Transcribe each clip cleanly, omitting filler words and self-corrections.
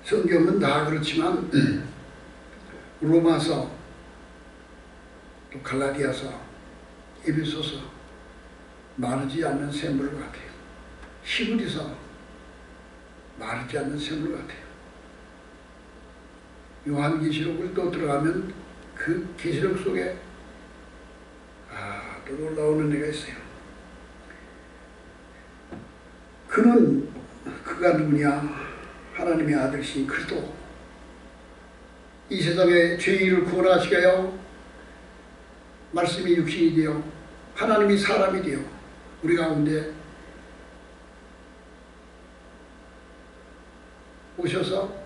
성경은 다 그렇지만 로마서, 또 갈라디아서, 에베소서 마르지 않는 샘물 같아요. 히브리서 마르지 않는 샘물 같아요. 요한계시록을 또 들어가면 그 계시록 속에 또 놀라운 은혜가 있어요. 그가 누구냐? 하나님의 아들이신 그리스도. 이 세상의 죄인을 구원하시게요 말씀이 육신이 되어 하나님이 사람이 되어 우리 가운데 오셔서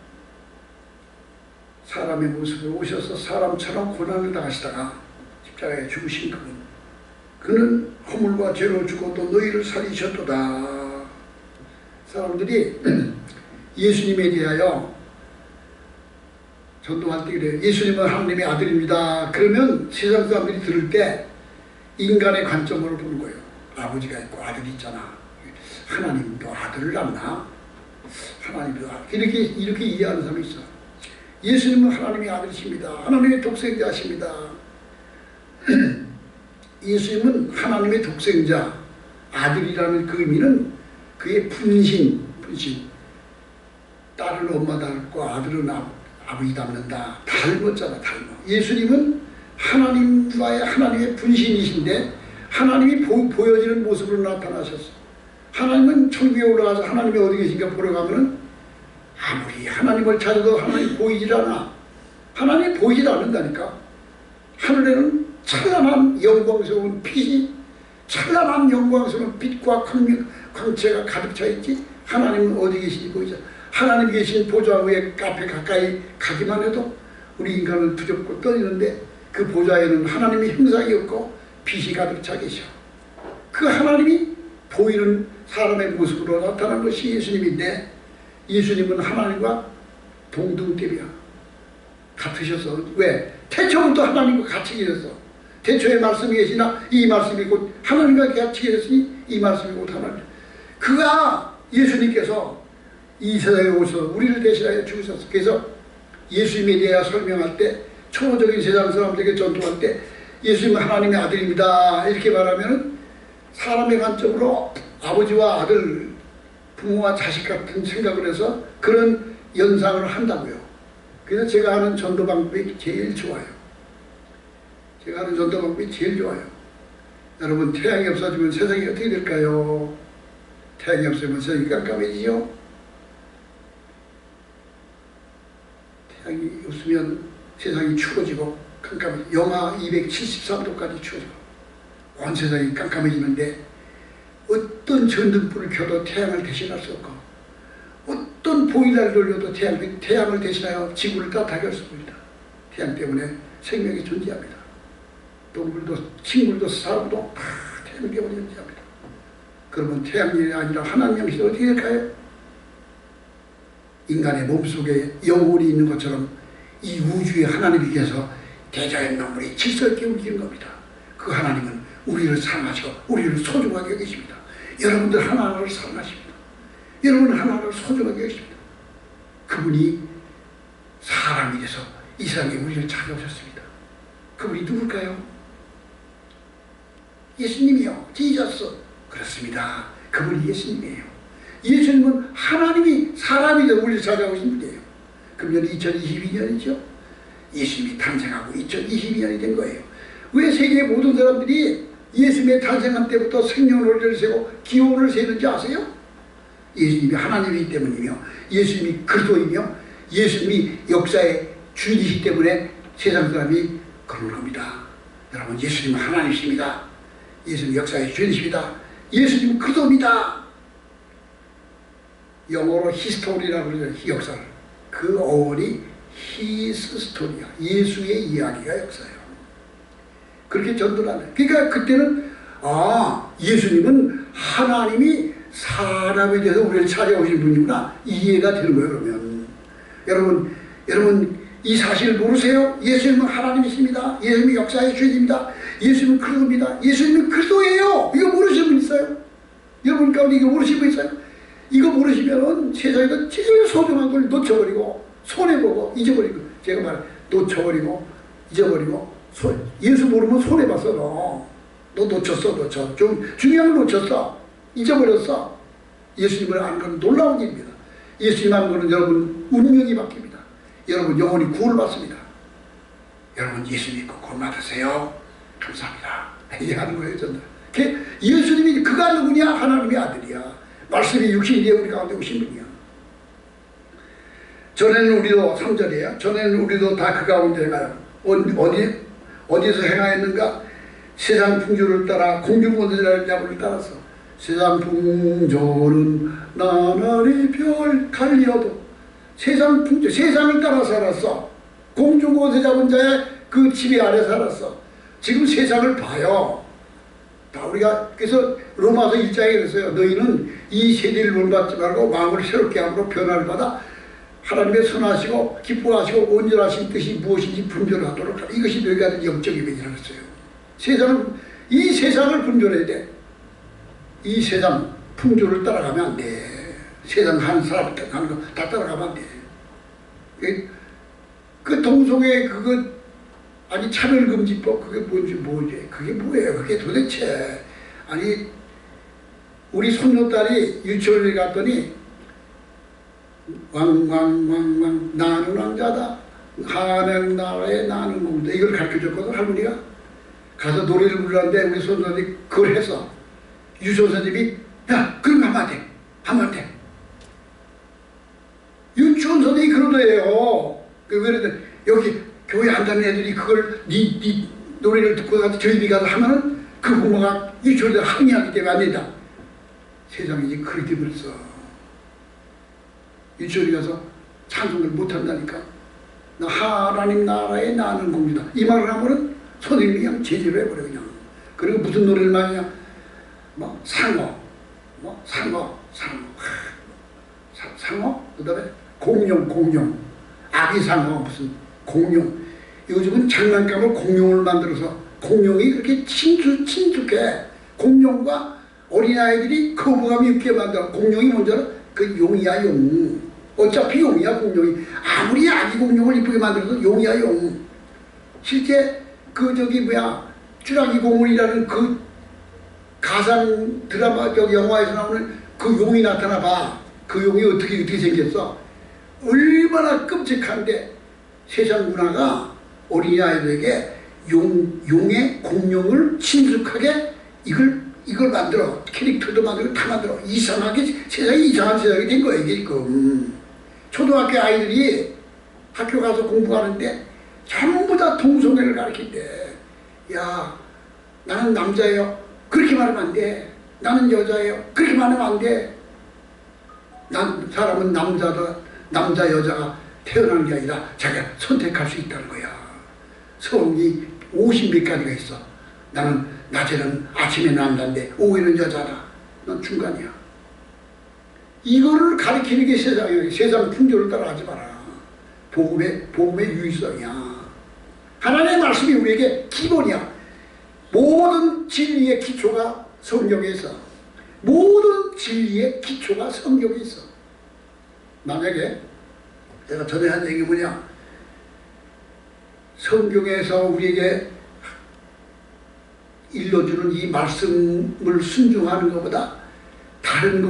사람의 모습으로 오셔서 사람처럼 고난을 당하시다가 십자가에 죽으신 그는 허물과 죄로 죽어도 너희를 살리셨도다. 사람들이 예수님에 대하여 전도할 때 그래요. 예수님은 하나님의 아들입니다. 그러면 세상 사람들이 들을 때 인간의 관점으로 보는 거예요. 아버지가 있고 아들이 있잖아. 하나님도 아들을 낳나? 하나님도 이렇게 이해하는 사람이 있어. 예수님은 하나님의 아들이십니다. 하나님의 독생자십니다. 예수님은 하나님의 독생자, 아들이라는 그 의미는 그의 분신. 딸은 엄마 닮고 아들은 아버지 닮는다. 닮았잖아, 닮아. 예수님은 하나님의 분신이신데 하나님이 보여지는 모습으로 나타나셨어. 하나님은 천국에 올라가서 하나님이 어디 계신가 보러 가면은 아무리 하나님을 찾아도 하나님이 보이질 않아. 하나님이 보이질 않는다니까. 하늘에는 찬란한 영광스러운 빛이, 찬란한 영광스러운 빛과 광채가 가득 차 있지. 하나님은 어디 계신지 보이죠. 하나님 계신 보좌 위에 앞에 가까이 가기만 해도 우리 인간은 두렵고 떨리는데 그 보좌에는 하나님의 형상이 없고 빛이 가득 차 계셔. 그 하나님이 보이는 사람의 모습으로 나타난 것이 예수님인데 예수님은 하나님과 동등대비야. 같으셔서. 왜? 태초부터 하나님과 같이 계셨어. 태초에 말씀이 계시나 이 말씀이 곧 하나님과 같이 계셨으니 이 말씀이 곧 하나님. 그가 예수님께서 이 세상에 오셔서 우리를 대신하여 죽으셨어. 그래서 예수님에 대해 설명할 때 초호적인 세상 사람들에게 전도할 때 예수님은 하나님의 아들입니다 이렇게 말하면 사람의 관점으로 아버지와 아들, 부모와 자식 같은 생각을 해서 그런 연상을 한다고요. 그래서 제가 하는 전도 방법이 제일 좋아요. 제가 하는 전도 방법이 제일 좋아요. 여러분, 태양이 없어지면 세상이 어떻게 될까요? 태양이 없으면 세상이 깜깜해지죠? 태양이 없으면 세상이 추워지고 깜깜해지고 영하 273도까지 추워지고 온 세상이 깜깜해지는데 어떤 전등불을 켜도 태양을 대신할 수 없고 어떤 보일러를 돌려도 태양을 대신하여 지구를 따뜻하게 할 수 없습니다. 태양 때문에 생명이 존재합니다. 동물도 식물도 사람도 다 태양 때문에 존재합니다. 그러면 태양이 아니라 하나님 영신이 어떻게 될까요? 인간의 몸속에 영혼이 있는 것처럼 이 우주에 하나님이 계셔서 대자연 만물이 질서 있게 움직이는 겁니다. 그 하나님은 우리를 사랑하시고 우리를 소중하게 여기십니다. 여러분들 하나하나를 사랑하십니다. 여러분 하나하나를 소중하게 여기십니다. 그분이 사람이 돼서 이 세상에 우리를 찾아오셨습니다. 그분이 누굴까요? 예수님이요. 지저스. 그렇습니다. 그분이 예수님이에요. 예수님은 하나님이 사람이 되어 우리를 찾아오신 분이에요. 금년이 2022년이죠. 예수님이 탄생하고 2022년이 된 거예요. 왜 세계 모든 사람들이 예수님의 탄생한 때부터 생년월일을 세고 기원을 세는지 아세요? 예수님이 하나님이기 때문이며 예수님이 그리스도이며 예수님이 역사의 주인이시기 때문에 세상 사람이 그런 겁니다. 여러분, 예수님은 하나님이십니다. 예수님 역사의 주인이십니다. 예수님은 그리스도입니다. 영어로 히스토리라고 그러죠. 역사를. 그 어원이 히스 스토리야. 예수의 이야기가 역사예요. 그렇게 전도를 하네. 그러니까 그때는 예수님은 하나님이 사람에 대해서 우리를 찾아오신 분이구나. 이해가 되는 거예요. 그러면 여러분 이 사실을 모르세요? 예수님은 하나님이십니다. 예수님이 역사의 주인입니다. 예수님은 그리스도입니다. 예수님은 그리스도예요. 이거 모르시는 분 있어요? 여러분 가운데 이거 모르시는 분 있어요? 이거 모르시면은 세상에서 제일 소중한 걸 놓쳐버리고 손해보고 잊어버리고, 제가 말해 놓쳐버리고 잊어버리고, 예수 모르면 손해봤어. 너 놓쳤어. 좀 중요한 걸 놓쳤어. 잊어버렸어. 예수님을 아는 건 놀라운 일입니다. 예수님 아는 것은 여러분 운명이 바뀝니다. 여러분 영혼이 구원을 받습니다. 여러분 예수 믿고 구원 받으세요. 감사합니다. 이 하는 거예요. 저는 예수님이 그가 누구냐? 하나님의 아들이야. 말씀이 육신이 되어 우리 가운데 오신 분이야. 전에는 우리도 3절이에요. 전에는 우리도 다 그 가운데 행하여 어디서 행하였는가? 세상 풍조를 따라 공중권세자를 야부를 따라서. 세상 풍조는 나날이 별 갈리어도. 세상 풍조, 세상을 따라 살았어. 공중권세 잡은 자의 그 지배 아래 살았어. 지금 세상을 봐요. 다 우리가 그래서 로마서 1장에 그랬어요. 너희는 이 세대를 본받지 말고 마음을 새롭게 함으로 변화를 받아 하나님의 선하시고 기뻐하시고 온전하신 뜻이 무엇인지 분별하도록 하라. 이것이 너희가 하는 영적인 면이라고 했어요. 이 세상을 분별해야 돼. 이 세상 풍조를 따라가면 안 돼. 세상 하는 사람 하는 거 다 따라가면 안 돼. 그 동성애 그거 아니 차별금지법 그게 뭐지? 그게 뭐예요? 그게 도대체 아니 우리 손녀딸이 유치원에 갔더니 왕왕왕왕 나는 왕자다 하늘나라에 나는 공주다 이걸 가르쳐줬거든. 할머니가 가서 노래를 부르는데 우리 손녀들이 그걸 해서 유치원 선생님이 야 그런 거 하면 안 돼. 하면 안 돼. 유치원 선생님이 그러더래요. 왜 그러든 여기 교회 안 다니는 애들이 그걸 네 노래를 듣고 가서 저희 가서 하면은 그 부모가 유치원에 항의하기 때문에 안 된다. 세상이 이제 그렇게 벌써 유치원에 가서 찬송을 못한다니까. 나 하나님 나라에 나는 공주다 이 말을 하면은 선생님이 그냥 제지를 해버려 그냥. 그리고 무슨 노래를 많이 하냐 뭐 상어 그 다음에 공룡 아기 상어 무슨 공룡. 요즘은 장난감을 공룡을 만들어서 공룡이 그렇게 친숙해. 공룡과 어린아이들이 거부감이 있게 만들어. 공룡이 뭔지 알아? 그 용이야 용. 어차피 용이야 공룡이. 아무리 아기 공룡을 이쁘게 만들어도 용이야 용. 실제 그 쭈라기 공원이라는 그 가상 드라마 영화에서 나오는 그 용이 나타나 봐. 그 용이 어떻게 생겼어? 얼마나 끔찍한데 세상 문화가 어린이아이들에게 용의 공룡을 친숙하게 이걸 만들어. 캐릭터도 만들고 다 만들어. 이상하게 세상이 이상한 세상이 된 거예요. 이게 지금 초등학교 아이들이 학교 가서 공부하는데 전부 다 동성애를 가르친대. 야 나는 남자예요. 그렇게 말하면 안 돼. 나는 여자예요. 그렇게 말하면 안 돼. 사람은 남자 여자가 태어나는 게 아니라 자기가 선택할 수 있다는 거야. 성이 50몇 가지가 있어. 나는 낮에는 아침에 남자인데 오후에는 여자다. 넌 중간이야. 이거를 가르치는 게 세상이야. 세상 풍조를 따라하지 마라. 복음의 유의성이야. 하나님의 말씀이 우리에게 기본이야. 모든 진리의 기초가 성경에 있어. 모든 진리의 기초가 성경에 있어. 만약에 내가 전에 한 얘기 뭐냐, 성경에서 우리에게 일러주는 이 말씀을 순종하는 것보다 다른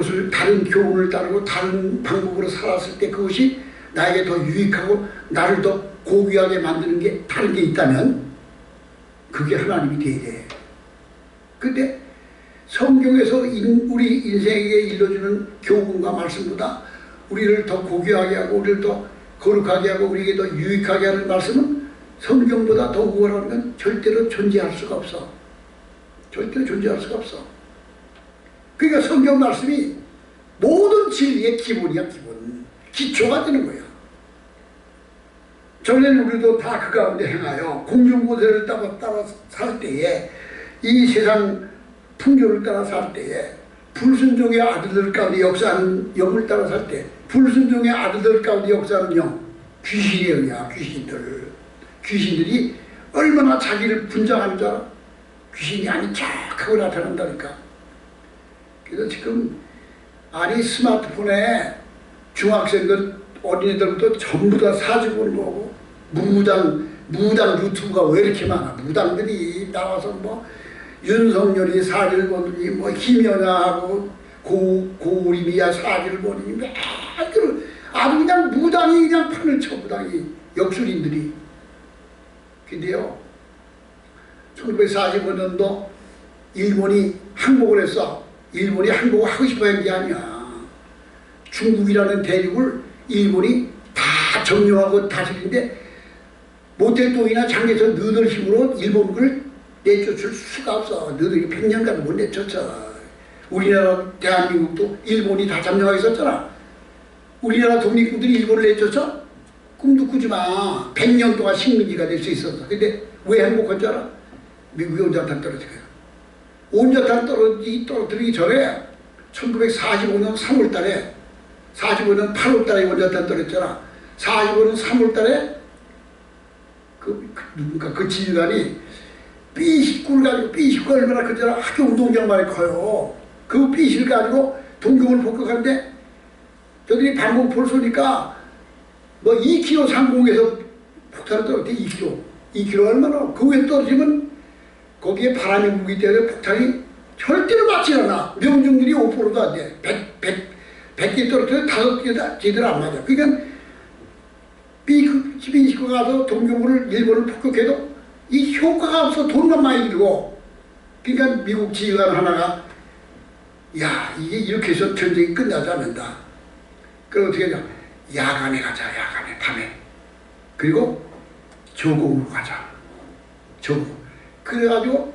교훈을 따르고 다른 방법으로 살았을 때 그것이 나에게 더 유익하고 나를 더 고귀하게 만드는 게 다른 게 있다면 그게 하나님이 돼야 돼. 근데 성경에서 우리 인생에게 일러주는 교훈과 말씀보다 우리를 더 고귀하게 하고 우리를 더 거룩하게 하고 우리에게 더 유익하게 하는 말씀은 성경보다 더 우월한 건 절대로 존재할 수가 없어. 절대로 존재할 수가 없어. 그러니까 성경 말씀이 모든 진리의 기본이야. 기본. 기초가 되는 거야. 전에는 우리도 다 그 가운데 행하여 공중권세를 따라 살 때에 이 세상 풍조를 따라 살 때에 불순종의 아들들 가운데 역사하는 영을 따라 살 때 불순종의 아들들 가운데 역사하는 영 귀신의 영이야. 귀신들이 얼마나 자기를 분장하는 줄 알아? 귀신이 아닌 척하고 나타난다니까. 그래서 지금 아니 스마트폰에 중학생들 어린애들부터 전부 다 사진 보는 거고 무당 유튜브가 왜 이렇게 많아. 무당들이 나와서 뭐 윤석열이 사진을 보느니 뭐 김연아하고 고우림이야 사진을 보느니 아주 그냥 무당이 그냥 판을 쳐. 무당이 역술인들이. 근데요 1945년도 일본이 항복을 했어. 일본이 항복을 하고 싶어 한 게 아니야. 중국이라는 대륙을 일본이 다 점령하고 다스리는데 모택동이나 장개선 너들 힘으로 일본군을 내쫓을 수가 없어. 너들이 100년간 못 내쫓아. 우리나라 대한민국도 일본이 다 점령하고 있었잖아. 우리나라 독립군들이 일본을 내쫓아? 꿈도 꾸지 마. 100년 동안 식민지가 될 수 있었어. 근데 왜 행복한 줄 알아? 미국이 온자탄 떨어지고요. 온자탄 떨어뜨리기 전에 1945년 3월 달에 45년 8월 달에 온자탄 떨어졌잖아. 45년 3월 달에 누군가 그 지휘관이 B19를 가지고 B19가 얼마나 크잖아. 학교 운동장만이 커요. 그 B19를 가지고 동경을 폭격하는데 저들이 방공포를 쏘니까 뭐 2km 상공에서 폭탄을 떨어뜨려. 2km 얼마나 그 위에 떨어지면 거기에 바람이 불기 때문에 폭탄이 절대로 맞지 않아. 명중률이 5%도 안 돼. 100개 떨어뜨려 5개 제대로 안 맞아. 그러니까 B19가 가서 동경군을 일본을 폭격해도 이 효과가 없어. 돈만 많이 들고. 그러니까 미국 지휘관 하나가 야 이게 이렇게 해서 전쟁이 끝나지 않는다. 그럼 어떻게 하냐. 야간에 가자. 야간에 밤에. 그리고 저공으로 가자. 저공. 그래가지고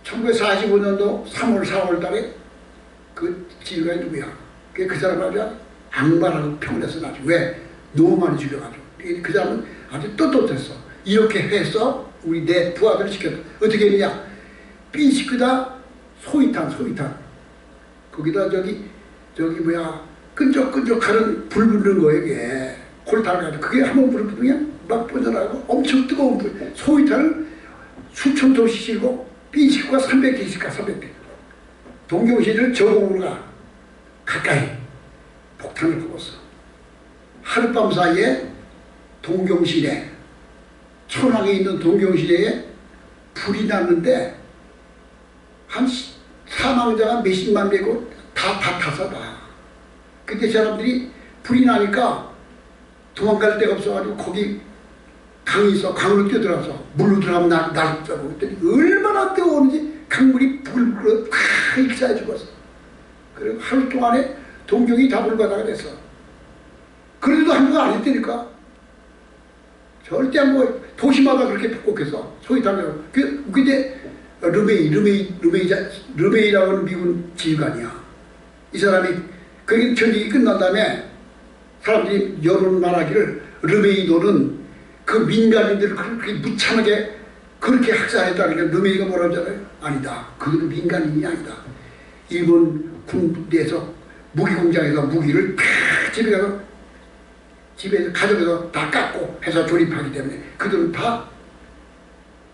1945년도 3월 4월 달에 그 지휘관이 누구야. 그 사람 말이야 악마라고 표현해서 나지. 왜? 너무 많이 죽여가지고. 그 사람은 아주 떳떳했어. 이렇게 해서 우리 내 부하들을 시켰다. 어떻게 했느냐. B19다 소위탄. 거기다 저기 뭐야 끈적끈적하는 불 붙는 거예요. 이게 콜탄을 가지고 그게 한번 불을 붙으면 막 뻗어나가고 엄청 뜨거운 불. 소위탄을 수천 도씩 싣고 B19가 300개씩 가. 300개. 동경시를 저공으로 가. 가까이 폭탄을 뽑았어. 하룻밤 사이에 동경시내 천황에 있는 동경시내에 불이 났는데 한 사망자가 몇십만 명이고 다 타서 봐. 그때 사람들이 불이 나니까 도망갈 데가 없어가지고 거기 강이 있어. 강으로 뛰어들어서 물로 들어가면 날 잡고 그랬더니 얼마나 뜨거운지 강물이 불불 다 익사해 죽었어. 그리고 하루 동안에 동경이 다 불바다가 됐어. 그래도 한국은 안 했다니까. 절대 안 뭐 도시마다 그렇게 폭격해서 소위탄으로. 근데 르메이라고 하는 미군 지휘관이야. 이 사람이 그게 전쟁이 끝난 다음에 사람들이 여론 말하기를 르메이도는 그 민간인들을 그렇게 무참하게 그렇게 학살했다. 그러니까 르메이가 뭐라고 하잖아요. 아니다. 그들은 민간인이 아니다. 일본 군대에서 무기공장에서 무기를 다 집에서 가정에서 다 깎고 해서 조립하기 때문에 그들은 다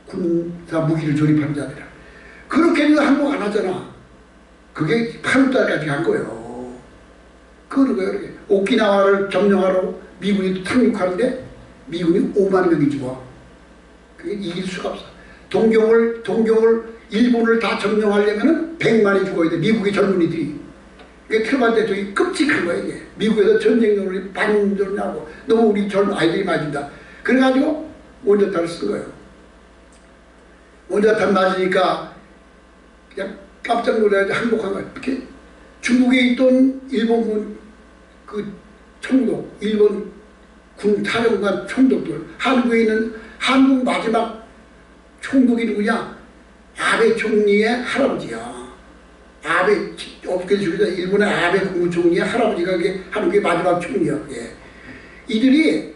군사 무기를 조립하는 자들이라. 그렇게 해도 항복 안 하잖아. 그게 8월달까지 간 거예요. 그런 거예요. 이렇게. 오키나와를 점령하러 미군이 상륙하는데 미군이 5만 명이 죽어. 그게 이길 수가 없어. 동경을 일본을 다 점령하려면 100만이 죽어야 돼. 미국의 젊은이들이. 그게 트루먼 대통령이 끔찍한 거야. 이게. 미국에서 전쟁용으로 반전하고 너무 우리 젊은 아이들이 맞은다. 그래가지고 원자탄을 쓴 거예요. 원자탄 맞으니까 그냥 깜짝 놀라서 항복한 거예요. 이렇게 중국에 있던 일본군 그 총독, 일본 군 사령관 총독들, 한국에 있는 한국 마지막 총독이 누구냐? 아베 총리의 할아버지야. 아베, 어떻게 죽이다 일본의 아베 국무총리의 할아버지가 그게 한국의 마지막 총리야. 그게. 이들이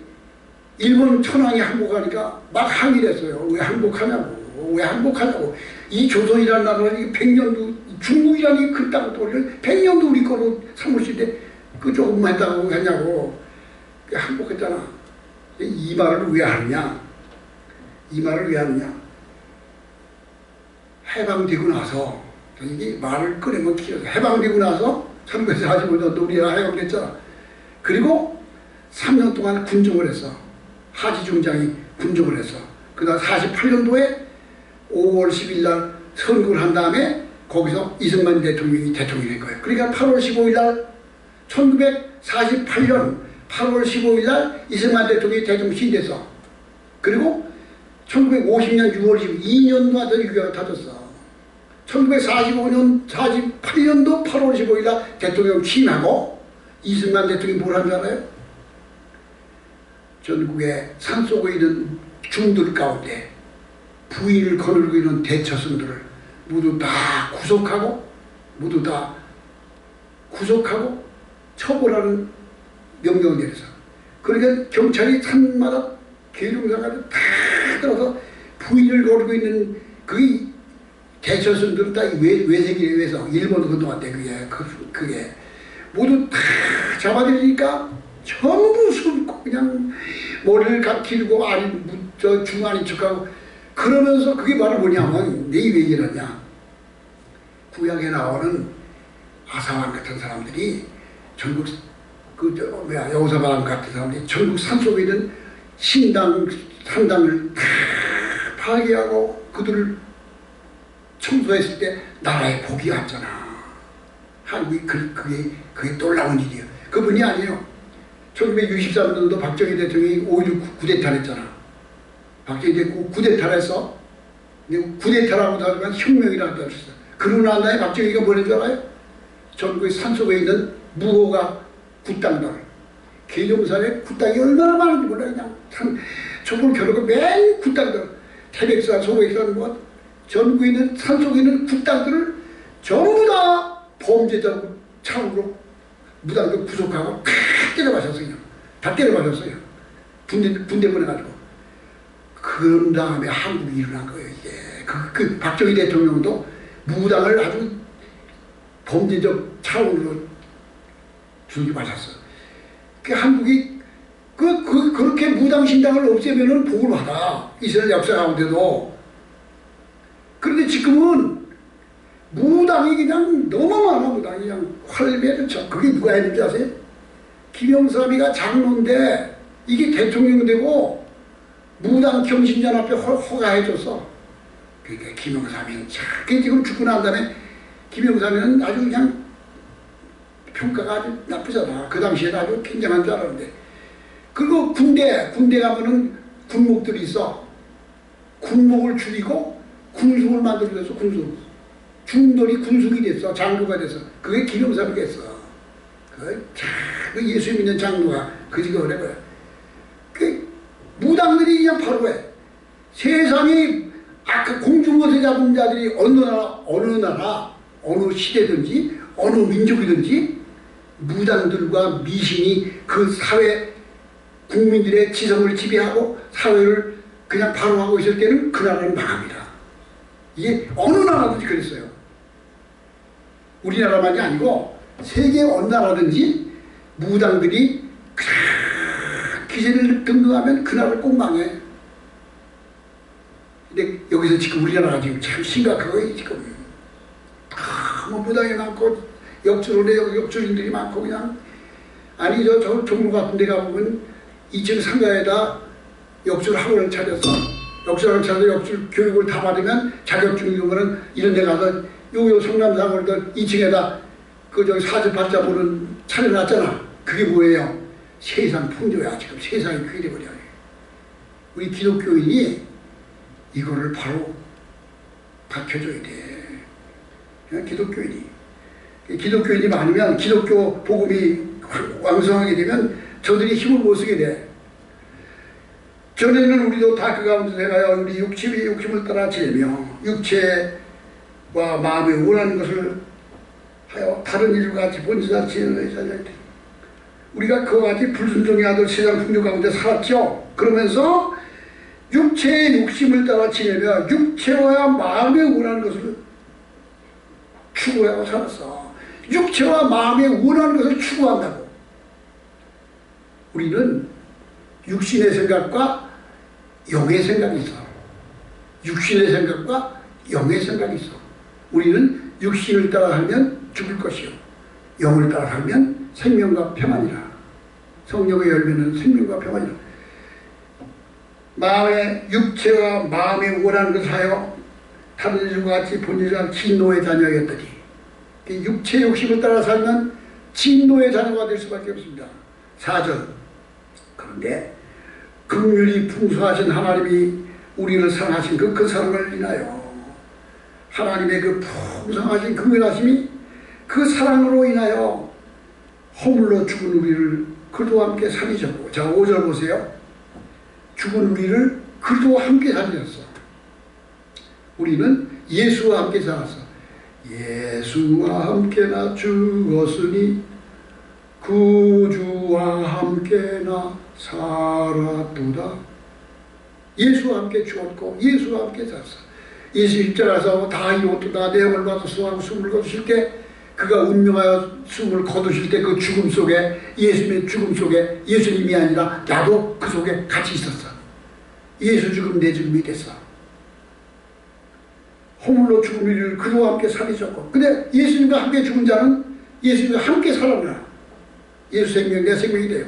일본 천황이 항복하니까 막 항의를 했어요. 왜 항복하냐고. 왜 항복하냐고. 이 조선이라는 나라는 100년도 중국이라는 그 땅을 100년도 우리 거로 삼으시는데 그 조금만 했다고 하냐고. 항복했잖아. 이 말을 왜 하느냐. 이 말을 왜 하느냐. 해방되고 나서 이게 말을 꺼내면 길어서 해방되고 나서 1945년도 우리가 해방됐잖아. 그리고 3년 동안 군종을 했어. 하지중장이 군종을 했어. 그다음 48년도에 5월 10일 날 선거를 한 다음에 거기서 이승만 대통령이 된 거예요. 그러니까 8월 15일 날 1948년 8월 15일 날 이승만 대통령이 대통령 시인됐어. 그리고 1950년 6월 12년도 하던 유교가 터졌어. 1945년 48년도 8월 15일 날 대통령 취임하고 이승만 대통령이 뭘 한 줄 알아요? 전국의 산속에 있는 중들 가운데 부인을 거느리고 있는 대처승들을 모두 다 구속하고 처벌하는 명령을 내려서, 그러니까 경찰이 산마다 계룡사까지 다 들어서 부인을 거느리고 있는 그 대처승들을 다 외세기에 의해서 일본도 그동안때 그게 모두 다 잡아들이니까 전부 숨고 그냥 머리를 길고 중아닌 척하고 그러면서, 그게 바로 뭐냐면 내 왜 이러냐, 구약에 나오는 아사왕 같은 사람들이 전국 여호사밧 같은 사람들이 전국 산속에 있는 신당 산당을 다 파괴하고 그들을 청소했을 때 나라에 복이 왔잖아. 한국이 그게 놀라운 일이에요. 그분이 아니에요. 1963년도 박정희 대통령이 5.16 쿠데타를 했잖아. 박정희 대통령이 쿠데타를 했어. 쿠데타라고도 하지만 혁명이라고 했어. 그러고 난 다음에 박정희가 뭘 한 줄 알아요? 전국의 산속에 있는 무호가 굿당들, 계룡산에 굿당이 얼마나 많은지 몰라. 그냥 촛불 켜놓고 맨 굿당들, 태백산, 소백산, 전국에 있는 산속에 있는 굿당들을 전부 다 범죄자고 차으로 무당들 구속하고 다 때려맞았어요. 다 때려맞았어요. 군대 보내가지고. 그런 다음에 한국이 일어난 거예요. 이게 그 박정희 대통령도 무당을 아주 범죄적 차원으로 죽이맞았어. 그 한국이 그렇게 무당 신당을 없애면은 복을 받아. 이스라엘 역사 가운데도. 그런데 지금은 무당이 그냥 너무 많아. 무당이 그냥 활배를 쳐. 그게 누가 했는지 아세요? 김영삼이가 장로인데 이게 대통령 되고 무당 경신연합회 허가해줬어. 그러니까 김영삼이는 참, 지금 죽고 난 다음에 김영삼이는 아주 그냥 평가가 아주 나쁘잖아. 그 당시에는 아주 굉장한 줄 알았는데. 그리고 군대 가면은 군목들이 있어. 군목을 줄이고 군숙을 만들어줬어. 군숙. 중돌이 군숙이 됐어. 장로가 됐어. 그게 김영삼이가 했어. 그 예수 믿는 장로가 그지가 그래 거야. 그 무당들이 그냥 바로 해. 세상이 아까 공중것에 잡은 자들이 어느 나라, 어느 시대든지 어느 민족이든지 무당들과 미신이 그 사회 국민들의 지성을 지배하고 사회를 그냥 바로하고 있을 때는 그 나라는 망합니다. 이게 어느 나라든지 그랬어요. 우리나라만이 아니고 세계 어느 나라든지 무당들이 기세를 등등하면 그 나라를 꼭 망해. 근데 여기서 지금 우리나라가 지금 참 심각하고 지금 뭐 무당이 많고 역술인들이 많고 그냥 아니 저 종로 같은 데 가보면 2층 상가에다 역술 학원을 차렸어. 역술학원 차려서 역술 교육을 다 받으면 자격증 있는 거는 이런 데 가서 요 성남상원도 2층에다 그 저기 사주팔자 보는 차려놨잖아. 그게 뭐예요? 세상 풍조야. 지금 세상이 그게 돼버려. 우리 기독교인이 이거를 바로 밝혀줘야 돼. 기독교인이 많으면 기독교 복음이 왕성하게 되면 저들이 힘을 못 쓰게 돼. 전에는 우리도 다 그 가운데 내가요 우리 육심을 따라 지내며 육체와 마음에 원하는 것을 하여 다른 일과 같이 본질을 지내는 자들. 우리가 그와 같이 불순종의 아들 세상 풍조 가운데 살았죠. 그러면서 육체의 욕심을 따라 지내며 육체와 마음에 원하는 것을 추구하고 살았어. 육체와 마음에 원하는 것을 추구한다고. 우리는 육신의 생각과 영의 생각이 있어. 육신의 생각과 영의 생각이 있어. 우리는 육신을 따라하면 죽을 것이요 영을 따라 살면 생명과 평안이라. 성령의 열매는 생명과 평안이라. 마음의 육체와 마음의 원하는 것을 하여 다른 일과 같이 본질과 진노의 자녀였더니, 육체 욕심을 따라 살면 진노의 자녀가 될 수밖에 없습니다. 4절. 그런데 긍휼이 풍성하신 하나님이 우리를 사랑하신 그 사랑을 인하여, 하나님의 그 풍성하신 긍휼하심이 그 사랑으로 인하여 허물로 죽은 우리를 그리스도와 함께 살리셨고, 자 5절 보세요. 죽은 우리를 그리스도와 함께 살리셨어. 우리는 예수와 함께 살았어. 예수와 함께나 죽었으니 구주와 함께나 살았도다. 예수와 함께 죽었고 예수와 함께 살았어. 예수 입장해서 다 이루었도다. 내 영을 받았소 하고 숨을 거두실 때, 그가 운명하여 숨을 거두실 때 그 죽음 속에, 예수님의 죽음 속에 예수님이 아니라 나도 그 속에 같이 있었어. 예수 죽음 내 죽음이 됐어. 허물로 죽은 우리를 그리스도와 함께 살리셨고, 근데 예수님과 함께 죽은 자는 예수님과 함께 살아나. 예수 생명 내 생명이 돼요.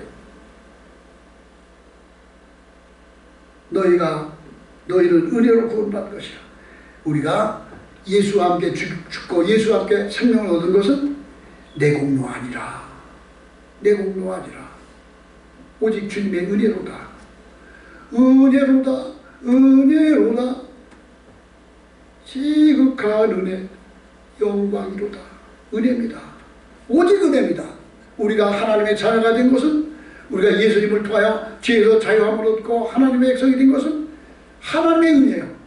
너희는 은혜로 구원받은 것이야. 우리가 예수와 함께 죽고 예수와 함께 생명을 얻은 것은 내 공로 아니라, 내 공로 아니라 오직 주님의 은혜로다. 은혜로다. 은혜로다. 지극한 은혜 영광이로다. 은혜입니다. 오직 은혜입니다. 우리가 하나님의 자녀가 된 것은, 우리가 예수님을 통하여 죄에서 자유함을 얻고 하나님의 백성이 된 것은 하나님의 은혜예요.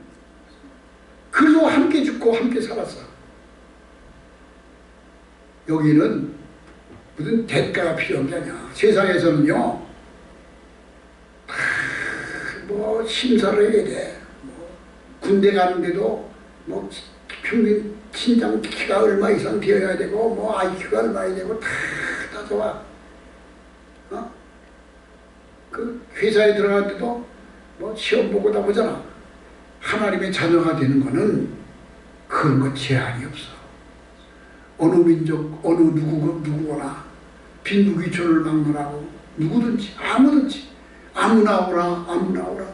그리스도 함께 죽고 함께 살았어. 여기는 무슨 대가가 필요한 게 아니야. 세상에서는요, 뭐 심사를 해야 돼. 뭐 군대 가는데도 뭐 평균 신장 키가 얼마 이상 되어야 되고, 뭐 IQ가 얼마야 되고, 다 좋아. 그 회사에 들어갔는데도 뭐 시험 보고 다 보잖아. 하나님의 자녀가 되는 거는 그런 거 제한이 없어. 어느 민족, 어느 누구거나 빈부귀천을 막론하고 누구든지, 아무든지, 아무나 오라, 아무나 오라.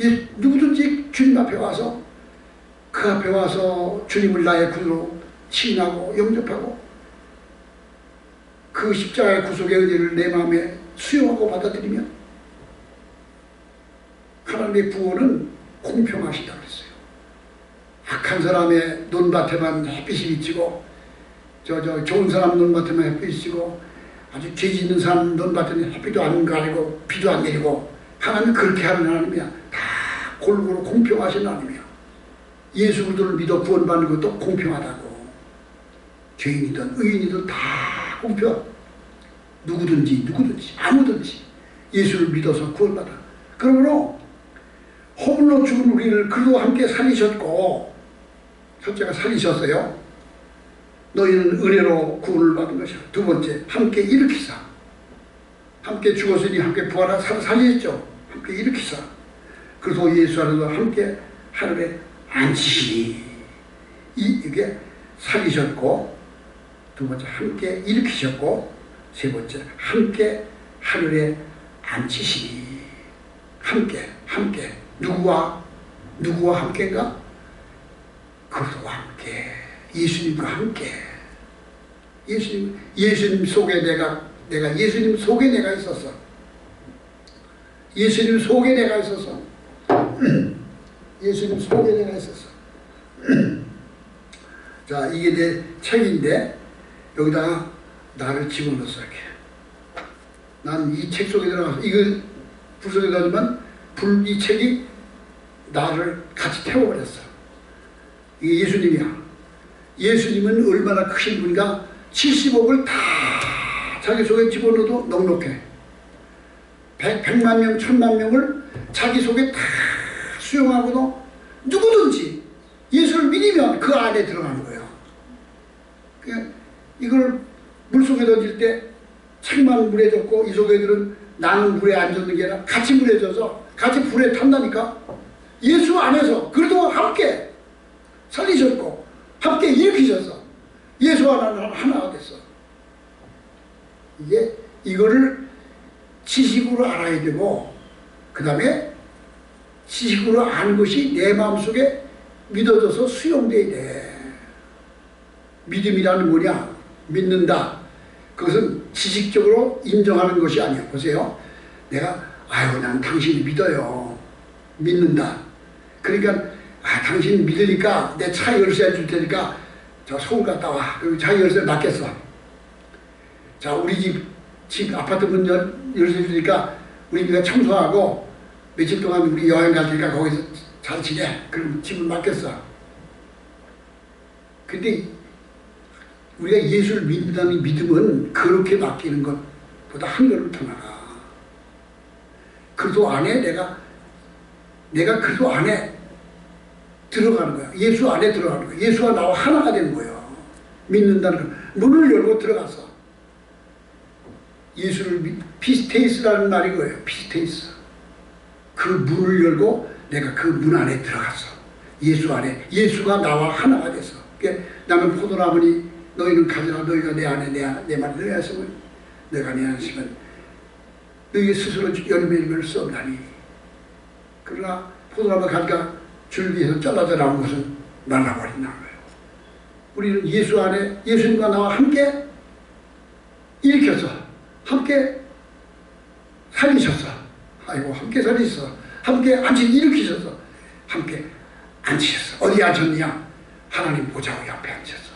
예, 누구든지 주님 앞에 와서, 그 앞에 와서 주님을 나의 구주로 시인하고 영접하고 그 십자가의 구속의 은혜를 내 마음에 수용하고 받아들이면 하나님의 구원은 공평하시다 그랬어요. 악한 사람의 논밭에만 햇빛이 비치고, 좋은 사람 논밭에만 햇빛이 비치고, 아주 죄 짓는 사람 논밭에는 햇빛도 안 가리고 비도 안 내리고, 하나님은 그렇게 하는 하나님이야. 다 골고루 공평하신 하나님이야. 예수 그리스도를 믿어 구원받는 것도 공평하다고. 죄인이든 의인이든 다 공평. 누구든지 아무든지 예수를 믿어서 구원받아. 그러므로 허물로 죽은 우리를 그리스도와 함께 살리셨고, 첫째가 살리셨어요. 너희는 은혜로 구원을 받은 것이야. 두 번째, 함께 일으키사. 함께 죽었으니 함께 부활하사 살리셨죠. 함께 일으키사. 그래서 예수 안에서 함께 하늘에 앉히시니, 이게 살리셨고, 두 번째 함께 일으키셨고, 세 번째 함께 하늘에 앉히시니. 함께 누구와 함께인가? 그리스도와 함께, 예수님과 함께. 예수님 속에 내가 예수님 속에 내가 있었어. 예수님 속에 내가 있었어. 예수님 속에 내가 있었어. 자, 이게 내 책인데 여기다가 나를 집어넣었어. 이렇게. 난 이 책 속에 들어가서 이걸 불 속에 넣으면 이 책이 나를 같이 태워버렸어. 이게 예수님이야. 예수님은 얼마나 크신 분인가. 70억을 다 자기 속에 집어넣어도 넉넉해. 100만 명, 1000만 명을 자기 속에 다 수용하고도 누구든지 예수를 믿으면 그 안에 들어가는 거예요. 그러니까 이걸 물속에 던질 때 책만 물에 젖고 이 속에들은 나는 물에 안 젖는 게 아니라 같이 물에 젖어 같이 불에 탄다니까. 예수 안에서 그래도 함께 살리셨고 함께 일으키셔서 예수와 나는 하나가 됐어. 이거를 지식으로 알아야 되고, 그 다음에 지식으로 아는 것이 내 마음속에 믿어져서 수용돼야 돼. 믿음이라는 뭐냐? 믿는다. 그것은 지식적으로 인정하는 것이 아니야. 보세요. 내가 난 당신이 믿어요. 믿는다. 그러니까 당신 믿으니까 내 차 열쇠 줄 테니까 저 서울 갔다 와. 그리고 차 열쇠 맡겼어. 자, 우리 집 아파트 문 열쇠 주니까 우리 집에 청소하고 며칠 동안 우리 여행 갈 테니까 거기서 잘 지내. 그럼 집을 맡겼어. 근데 우리가 예수를 믿는다는 믿음은 그렇게 맡기는 것보다 한 걸음 더 나가. 그리스도 안에 내가 그리스도 안에 들어가는 거야. 예수 안에 들어가는 거야. 예수와 나와 하나가 되는 거예요. 믿는다는 거. 문을 열고 들어갔어. 예수를 피스테이스라는 말이 거예요. 피스테이스. 그 문을 열고 내가 그 문 안에 들어갔어. 예수 안에. 예수가 나와 하나가 됐어. 그러니까 나는 포도나무니 너희는 가지라. 너희가 내 안에 내 말이 너희 안에 있으면 내가 내 안에 있으면 너희 스스로 열매를 맺을 수 없나니. 그러나 포도나무 가지가 줄기에서 잘라져 나온 것은 말라버린다는 거예요. 우리는 예수 안에 예수님과 나와 함께 일으켰어. 함께 살리셨어. 아이고, 함께 살리셨어. 함께 일으키셨어. 함께 앉히셨어. 어디 앉혔냐? 하나님 보좌 옆에 앉혔어.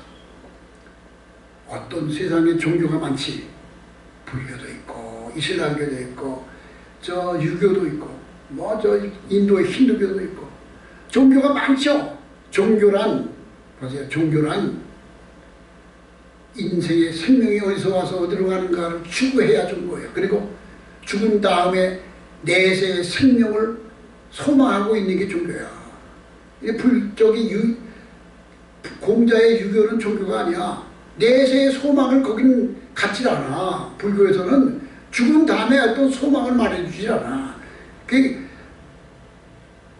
어떤 세상에 종교가 많지. 불교도 있고 이슬람교도 있고 저 유교도 있고 뭐 저 인도의 힌두교도 있고 종교가 많죠. 종교란 보세요. 종교란 인생의 생명이 어디서 와서 어디로 가는가를 추구해야 준 거예요. 그리고 죽은 다음에 내세의 생명을 소망하고 있는 게 종교야. 이게 공자의 유교는 종교가 아니야. 내세의 소망을 거긴 갖지 않아. 불교에서는 죽은 다음에 어떤 소망을 말해주지 않아.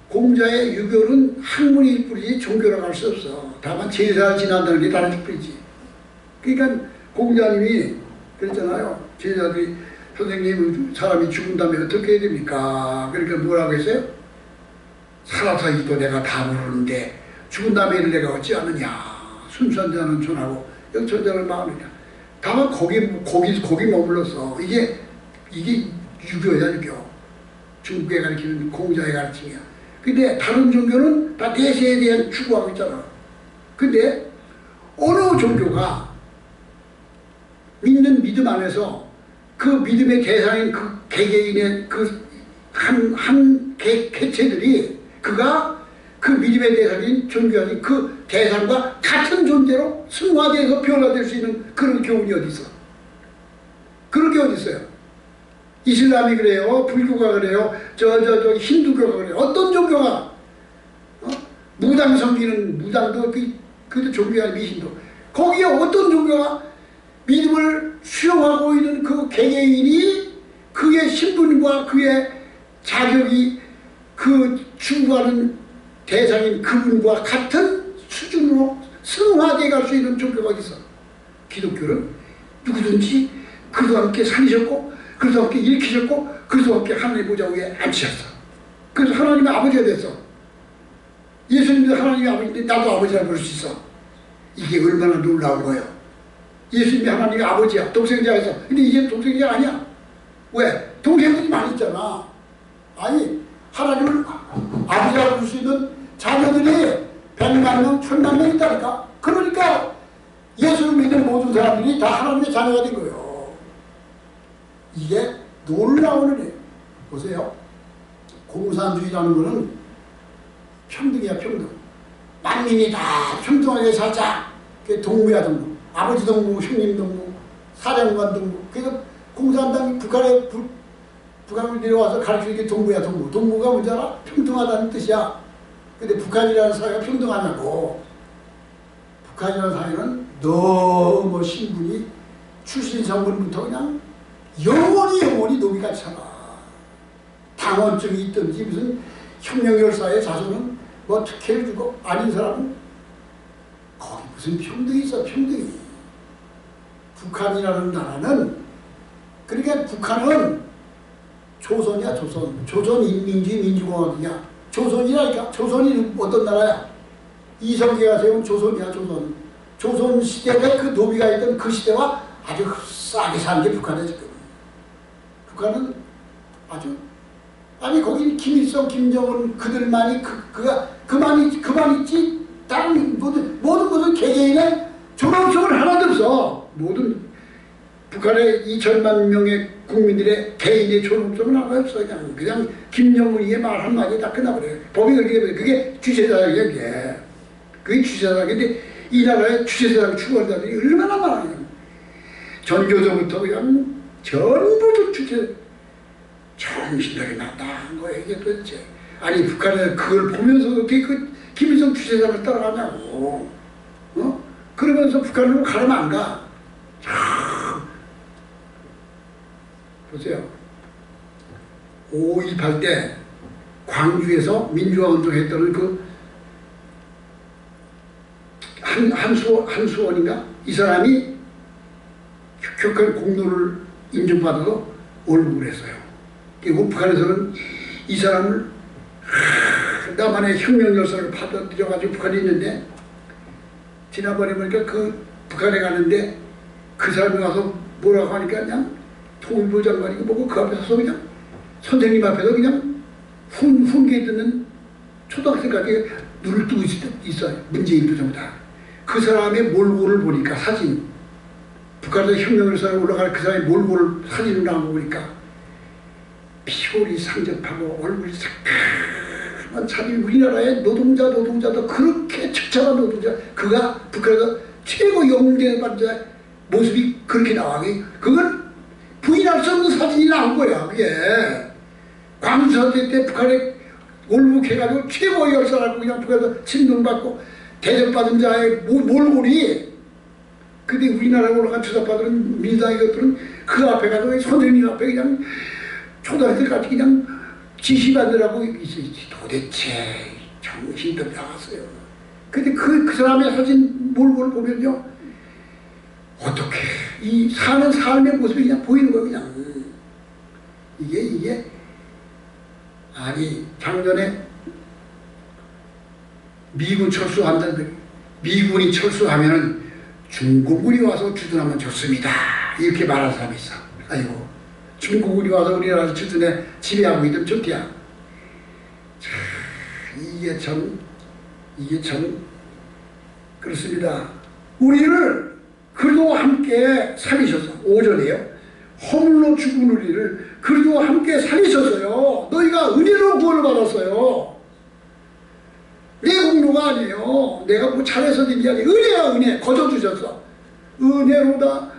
공자의 유교는 학문일 뿐이지 종교라고 할 수 없어. 다만 제사를 지난다는 게 다른 뿐이지. 그러니까 공자님이 그랬잖아요. 제자들이 선생님 사람이 죽은 다음에 어떻게 해야 됩니까? 그러니까 뭐라고 했어요? 살아서이도 내가 다 모르는데 죽은 다음에는 내가 어찌 아느냐. 순수한 자는 전하고 영천한 자는 마음이냐. 다만 거기 머물렀어. 이게 유교야, 유교. 중국에 가르치는 공자의 가르침이야. 근데 다른 종교는 다 내세에 대한 추구하고 있잖아. 근데 어느 종교가 믿는 믿음 안에서 그 믿음의 대상인 그 개개인의 그 한 개체들이 그가 그 믿음의 대상인 종교인 그 대상과 같은 존재로 승화돼서 변화될 수 있는 그런 교훈이 어디 있어? 그런 게 어디 있어요? 이슬람이 그래요. 불교가 그래요. 저 힌두교가 그래요. 어떤 종교가 무당 섬기는 무당도 그것도 종교가 미신도 거기에 어떤 종교가 믿음을 수용하고 있는 그 개개인이 그의 신분과 그의 자격이 그 추구하는 대상인 그분과 같은 수준으로 승화되어 갈 수 있는 종교가 어디 있어? 기독교는 누구든지 그리스도와 함께 살리셨고 그리스도와 함께 일으키셨고 그리스도와 함께 하나님의 보좌 위에 앉히셨어. 그래서 하나님의 아버지가 됐어. 예수님도 하나님의 아버지인데 나도 아버지라고 부를 수 있어. 이게 얼마나 놀라운 거예요. 예수님이 하나님의 아버지야. 동생자에서. 근데 이제 동생자 아니야. 왜? 동생들이 많이 있잖아. 아니 하나님을 아버지라고 부를 수 있는 자녀들이 100만 명, 1000만 명 있다니까. 그러니까 예수를 믿는 모든 사람들이 다 하나님의 자녀가 된 거예요. 이게 놀라운 일이에요. 보세요. 공산주의라는 거는 평등이야, 평등. 만민이 다 평등하게 살자. 그게 동무야, 동무. 아버지 동무, 형님 동무, 사령관 동무. 그래서 공산당이 북한을 내려와서 가르치는 게 동무야, 동무. 동무가 뭔지 알아? 평등하다는 뜻이야. 근데 북한이라는 사회가 평등하냐고. 북한이라는 사회는 너무 신분이 출신 성분부터 그냥 영원히 노비같이 살아. 당원증이 있든지 무슨 혁명열사의 자손은 뭐 특혜를 주고 아닌 사람은 거기 무슨 무슨 평등이 있어, 평등이. 북한이라는 나라는, 그러니까 북한은 조선이야, 조선. 조선인민주주의 민주공화국이야. 조선이라니까. 조선이 어떤 나라야? 이성계가 세운 조선이야, 조선. 조선 시대에 그 노비가 있던 그 시대와 아주 싸게 사는 게 북한이야, 지금. 북한은 아주, 아니, 거기 김일성, 김정은 그들만이, 그만 있지. 다른 모든 것은 개개인의 존엄성을 하나도 없어. 모든 북한의 2천만 명의 국민들의 개인의 존엄성은 하나 없어. 그냥 김정은이의 말 한마디에 다 끝나버려요. 법이 그렇게 돼요. 그게 주체사상이야, 그게. 그게 주체사상인데, 이 나라의 주체사상 추구하는 자들이 얼마나 많아요. 전교조부터 그냥 전부 주체, 정신들이 나타난 거예요, 이게 도대체. 아니, 북한은 그걸 보면서 어떻게 그 김일성 주체사상을 따라가냐고. 그러면서 북한으로 가려면 안 가. 보세요. 5.18 때 광주에서 민주화운동 했던 그 한수원인가? 이 사람이 혁혁한 공로를 인정받아서 월북을 했어요. 그리고 북한에서는 이 사람을 나만의 혁명 열사를 받아들여가지고 북한에 있는데, 지난번에 보니까 그 북한에 가는데 그 사람이 와서 뭐라고 하니까 그냥 통일부 장관이고 뭐고 그 앞에 서서 그냥 선생님 앞에서 그냥 훈계 듣는 초등학생까지 눈을 뜨고 있어요. 문재인도 전부 다. 그 사람의 몰골을 보니까 사진, 북한에서 혁명열사로 올라갈 그 사람의 몰골을 사진을 나오고 보니까 피골이 상접하고 얼굴이 새까만 자기 우리나라의 노동자도 그렇게 처참한 노동자, 그가 북한에서 최고 영웅대받은 자의 모습이 그렇게 나와. 그건 부인할 수 없는 사진이 나온 거야. 그게 광주사태 때 북한에 올북해가지고 최고의 열사라고 그냥 북한에서 친동받고 대접받은 자의 몰골이, 근데 우리나라에 올라간 주사받은 민주당의 것들은 그 앞에 가서 선생님 앞에 그냥 초등학생 같이 그냥 지시받으라고 있었지. 도대체 정신도 나갔어요. 근데 그 사람의 사진 몰골을 보면요, 어떻게 이 사는 삶의 모습이 그냥 보이는 거예요. 그냥 이게 아니, 작년에 미군 철수한다는데, 미군이 철수하면은 중국군이 와서 주둔하면 좋습니다, 이렇게 말하는 사람이 있어. 아이고, 중국군이 와서 우리나라를 주둔해 지배하고 있으면 좋대야. 이게 참 그렇습니다. 우리를 그래도 함께 살리셔서, 오전에요, 허물로 죽은 우리를 그래도 함께 살리셨어요. 너희가 은혜로 구원을 받았어요. 내 공로가 아니에요. 내가 뭐 잘해서 된 게 아니에요. 은혜야, 은혜. 거저 주셨어. 은혜로다.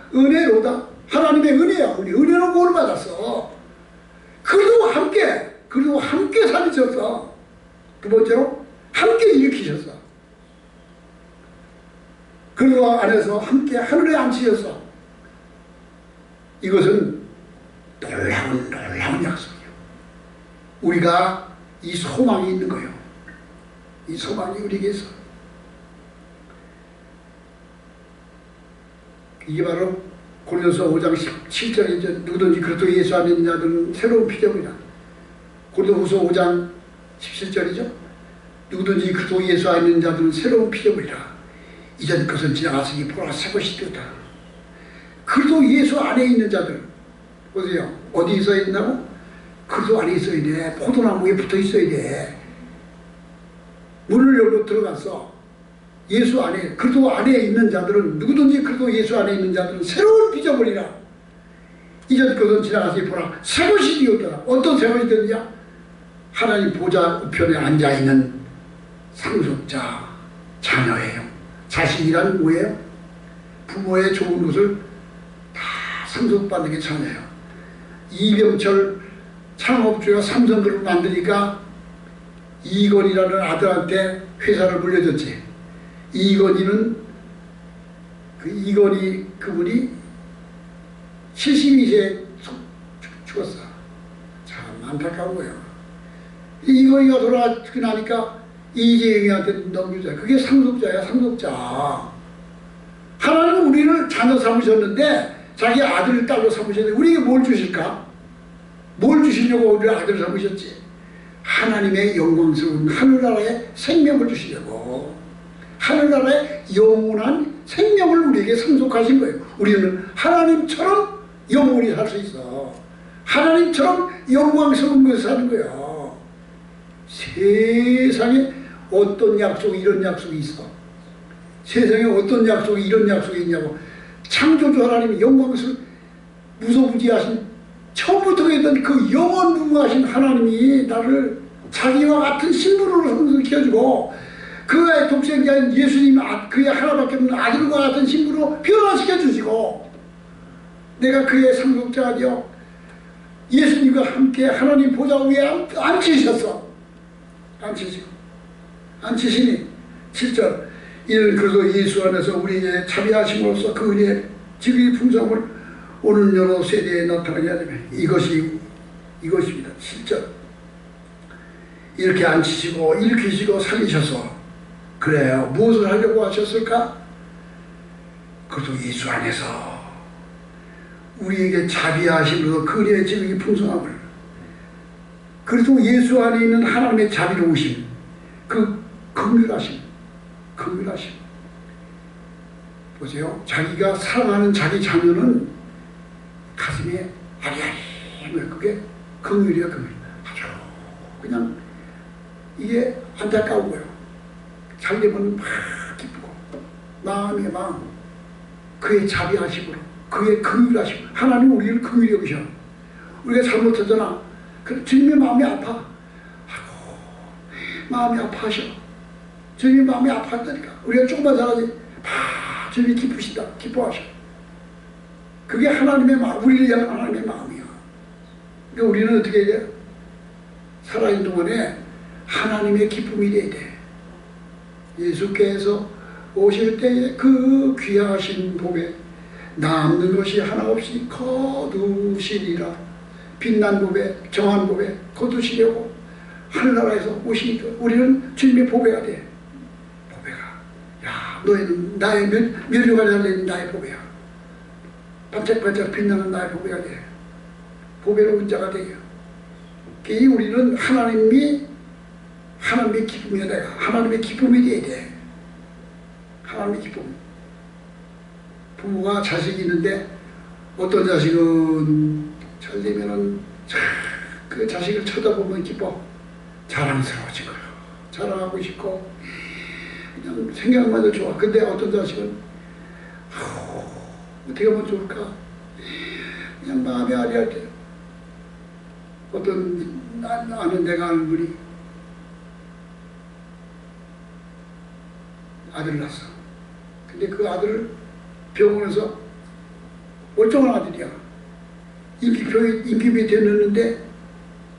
하나님의 은혜야, 은혜. 은혜로 구원을 받았어. 그래도 함께 살리셨어. 두 번째로 함께 일으키셨어. 그리고 안에서 함께 하늘에 앉히셔서. 이것은 놀라운 약속이에요. 우리가 이 소망이 있는 거예요. 이 소망이 우리에게 있어. 이게 바로 고린도서 5장 17절에 누구든지 그리스도 예수 안에 있는 자들은 새로운 피조물이다. 고린도후서 5장 17절이죠. 누구든지 그리스도 예수 안에 있는 자들은 새로운 피조물이라. 이전 것은 지나갔으니 보라 새 것이 되었다. 그리스도 예수 안에 있는 자들, 보세요. 어디 있어야 된다고? 그리스도 안에 있어야 돼. 포도나무에 붙어 있어야 돼. 문을 열고 들어가서 예수 안에, 그리스도 안에 있는 자들은, 누구든지 그리스도 예수 안에 있는 자들은 새로운 피조물이라. 이전 것은 지나갔으니 보라 새 것이 되었다. 어떤 새 것이 되느냐? 하나님 보좌 우편에 앉아있는 상속자 자녀예요. 자식이란 뭐예요? 부모의 좋은 것을 다 상속받는 게 자녀예요. 이병철 창업주가 삼성그룹을 만드니까 이건희라는 아들한테 회사를 물려줬지. 이건희 그분이 72세에 죽었어. 참 안타까운 거예요. 이건희가 돌아가고 나니까 이재용이한테 넘겨줘요. 그게 상속자야, 상속자. 하나님은 우리를 자녀 삼으셨는데 자기 아들 딸로 삼으셨는데 우리에게 뭘 주실까? 뭘 주시려고 우리를 아들 삼으셨지? 하나님의 영광스러운 하늘나라의 생명을 주시려고, 하늘나라의 영원한 생명을 우리에게 상속하신 거예요. 우리는 하나님처럼 영원히 살 수 있어. 하나님처럼 영광스러운 것을 사는 거예요. 세상에 어떤 약속이 이런 약속이 있어? 세상에 어떤 약속이 이런 약속이 있냐고. 창조주 하나님이 영광스러운 무소부지하신 처음부터 했던 그 영원무궁하신 하나님이 나를 자기와 같은 신분으로 성숙시켜주고 그의 독생자인 예수님 그의 하나밖에 없는 아들과 같은 신분으로 변화시켜주시고 내가 그의 상속자가 되어 예수님과 함께 하나님 보좌 위에 앉히셨어. 앉히시니 7절 이는 그래서 예수 안에서 우리에게 자비하심으로써 그 은혜의 지극히 풍성함을 오늘 여러 세대에 나타나게 하려면 이것입니다. 7절 이렇게 앉히시고 일으키시고 살리셔서 그래요. 무엇을 하려고 하셨을까? 그것도 예수 안에서 우리에게 자비하심으로써 그 은혜의 지극히 풍성함을, 그래도 예수 안에 있는 하나님의 자비로우심, 그 긍휼하심 보세요. 자기가 사랑하는 자기 자녀는 가슴에 아리아리 그게 긍휼이야. 긍휼. 아주 그냥 이게 안타까운 거예요. 잘 되면 막 기쁘고 마음이 마음 그의 자비하심으로 그의 긍휼하심. 하나님 우리를 긍휼히 여기셔. 우리가 잘못하잖아. 그럼 주님의 마음이 아파. 아이고 마음이 아파하셔. 주님이 마음이 아팠다니까. 우리가 조금만 잘하지 주님이 기쁘시다. 기뻐하셔. 그게 하나님의 마음, 우리를 향한 하나님의 마음이야. 그러니까 우리는 어떻게 해야 돼? 살아있는 동안에 하나님의 기쁨이 돼야 돼. 예수께서 오실 때에 그 귀하신 복에 남는 것이 하나 없이 거두시리라. 빛난 복에 정한 복에 거두시려고 하늘나라에서 오시니까 우리는 주님의 보배가 돼. 보배가. 야, 너희는 나의 면류관에 달려있는 나의 보배야. 반짝반짝 빛나는 나의 보배가 돼. 보배로운 자가 돼요. 이 우리는 하나님의 기쁨이야. 내가 하나님의 기쁨이 돼야 돼. 하나님의 기쁨. 부모가 자식이 있는데 어떤 자식은 잘 되면은 그 자식을 쳐다보면 기뻐. 자랑스러워진 거예요. 자랑하고 싶고 그냥 생각만 해도 좋아. 근데 어떤 자식은 어떻게 하면 좋을까? 그냥 마음이 아리할 때 어떤 내가 아는 분이 아들을 낳았어. 근데 그 아들을 병원에서 멀쩡한 아들이야. 임기비에 넣는데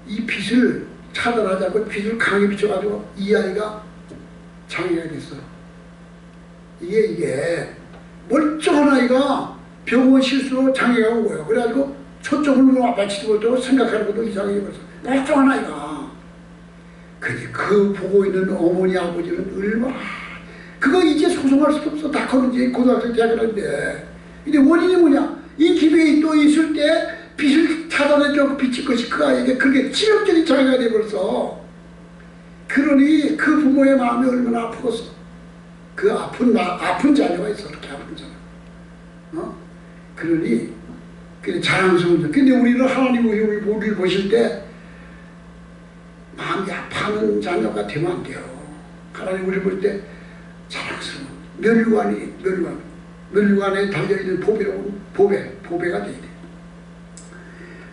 이 빛을 차단하자고 빛을 강하게 비춰가지고 이 아이가 장애가 됐어. 이게 멀쩡한 아이가 병원 실수로 장애가 온 거예요. 그래가지고 초점을 아파치도 못하고 생각하는 것도 이상하게 벌써 멀쩡한 아이가. 근데 그 보고 있는 어머니 아버지는 얼마나 그거 이제 소송할 수도 없어. 다 커는 이제 고등학생 대학을 하는데. 근데 원인이 뭐냐? 이 기회에 또 있을 때 빛을 차단해줘 비칠 것이 그 아이에게 그게 치명적인 장애가 돼버렸어. 그러니 그 부모의 마음이 얼마나 아프겠어. 그 아픈 자녀가 있어. 그렇게 아픈 자녀. 그러니 그게 자랑스러운 자. 근데 우리는 하나님 우리를 보실 때 마음이 아파하는 자녀가 되면 안 돼요. 하나님 우리를 볼 때 자랑스러운 면류관에 달려있는 보배로운 보배가 돼야 돼.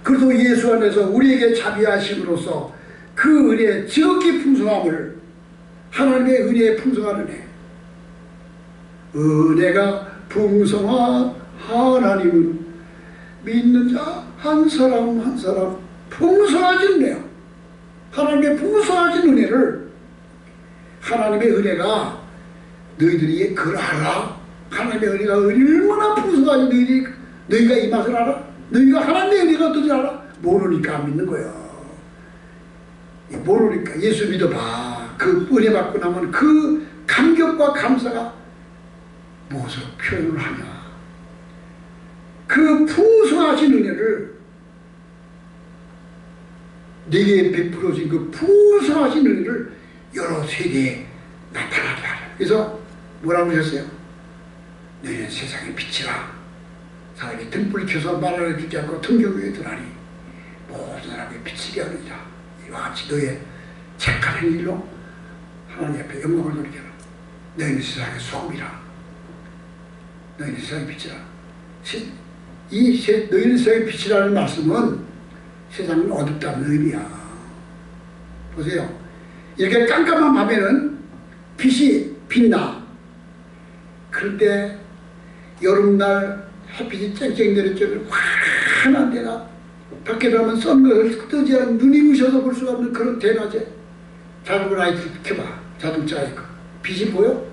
그래서 예수 안에서 우리에게 자비하심으로써 그 은혜의 지극히 풍성함을, 하나님의 은혜의 풍성한 은혜가 풍성한 하나님은 믿는 자 한 사람 한 사람 풍성하신 은혜요. 하나님의 풍성하신 은혜를, 하나님의 은혜가 너희들이 그걸 알아? 하나님의 은혜가 얼마나 풍성한지 너희가 이 맛을 알아? 너희가 하나님의 은혜가 어떤지 알아? 모르니까 안 믿는 거야. 모르니까. 예수 믿어봐. 그 은혜 받고 나면 그 감격과 감사가 무엇으로 표현을 하냐. 그 풍성하신 은혜를 내게 베풀어진 그 풍성하신 은혜를 여러 세대에 나타나게 하라. 그래서 뭐라고 하셨어요? 너희는 세상의 빛이라. 사람이 등불 켜서 말을 듣지 않고 등경 위에 드나니 모든 사람의 빛이 되었느니라. 이와 같이 너의 착한 일로 하나님 앞에 영광을 돌리게 하라. 너희는 세상의 소금이라. 너희는 세상의 빛이라. 너희는 세상의 빛이라는 말씀은 세상은 어둡다는 의미야. 보세요. 이렇게 깜깜한 밤에는 빛이 빛나. 그런데 여름날 햇빛이 쨍쨍 내리쬐면 환한 데나 밖에 나면 선글라스를 뜨지 않은 눈이 부셔서 볼 수 없는 그런 대낮에 자전거 라이트를 켜봐. 자동차에 빛이 보여?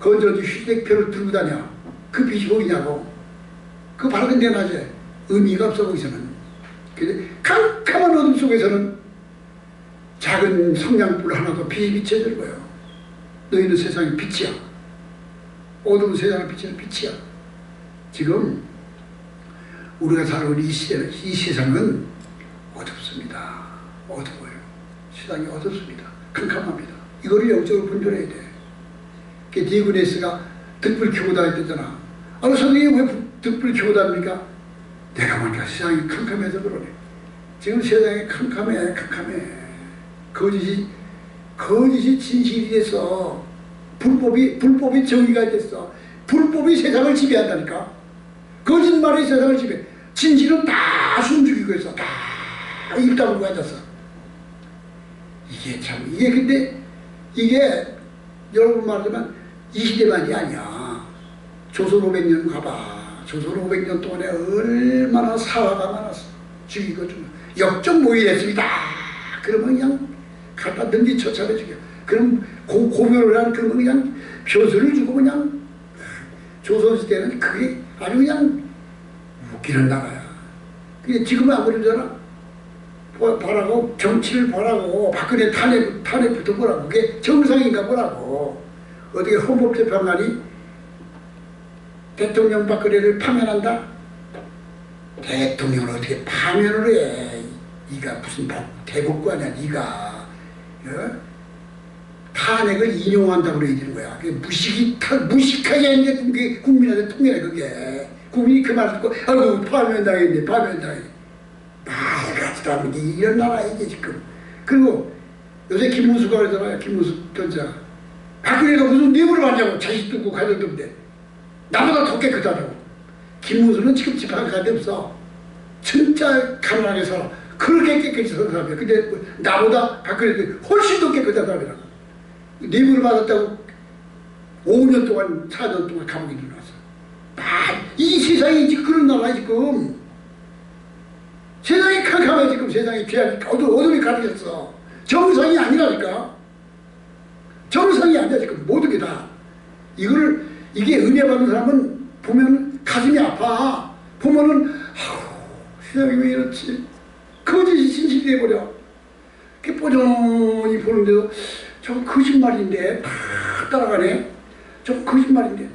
건전지 휴대표를 들고 다녀. 그 빛이 보이냐고. 그 밝은 대낮에 의미가 없어 거기서는. 근데 캄캄한 어둠 속에서는 작은 성냥불 하나도 빛이 비춰질 거예요. 너희는 세상의 빛이야. 어두운 세상의 빛은 빛이야. 지금 우리가 살아오는 이 시대는, 이 세상은 어둡습니다. 어두워요. 세상이 어둡습니다. 캄캄합니다. 이거를 영적으로 분별해야 돼. 디그네스가 등불 켜고 다녔잖아. 선생님 왜 등불 켜고 다닙니까? 내가 보니까 세상이 캄캄해서 그러네. 지금 세상이 캄캄해. 거짓이 진실이 돼서 불법이 정의가 됐어. 불법이 세상을 지배한다니까. 거짓말이 세상을 지배. 진실은 다 숨죽이고 있어. 다 입 다물고 앉았어. 근데 이게 여러분 말하자면 이 시대만이 아니야. 조선 500년 가봐. 조선 500년 동안에 얼마나 사화가 많았어. 죽이고 역적모의했습니다. 그러면 그냥 갖다 던지 처참해 죽여. 그럼 고별을 한 그러면 그냥 표수를 주고 그냥 조선시대는 그게 아주 그냥 웃기는 나라야. 그게 지금은 안 그러잖아. 보라고 정치를 보라고 박근혜 탄핵부터 보라고. 그게 정상인가 보라고. 어떻게 헌법재판관이 대통령 박근혜를 파면한다? 대통령을 어떻게 파면을 해? 네가 무슨 대법관이야 네가. 탄핵을 인용한다고 그래야 되는 거야. 그게 무식하게 했는데 그게 국민한테 통해야 그게. 국민이 그 말 듣고 아이고 파면당했네. 말 같지도 않은 게 이런 나라이지 지금. 그리고 요새 김문수가 그러잖아요. 김문수 전자. 박근혜가 무슨 뇌물을 받냐고. 자식 두고 가졌는데 나보다 더 깨끗하다고. 김문수는 지금 집안 가대 없어. 진짜 가난하게 살아. 그렇게 깨끗이 사는 사람이야. 근데 나보다 박근혜도 훨씬 더 깨끗한 사람이라고. 뇌물을 받았다고 5년 동안 4년 동안 감옥에 들어갔어. 이 세상이 지금 그런 나라야 지금. 세상이 캄캄해 지금. 세상이 죄악이 어둠이 가득했어. 정상이 아니라니까. 정상이 아니야 지금. 모든 게 다. 이게 은혜 받는 사람은 보면 가슴이 아파. 보면은 세상이 왜 이렇지. 거짓이 진실이 돼버려. 이렇게 뽀전히 보는데도 저거 거짓말인데 다 따라가네. 저거 거짓말인데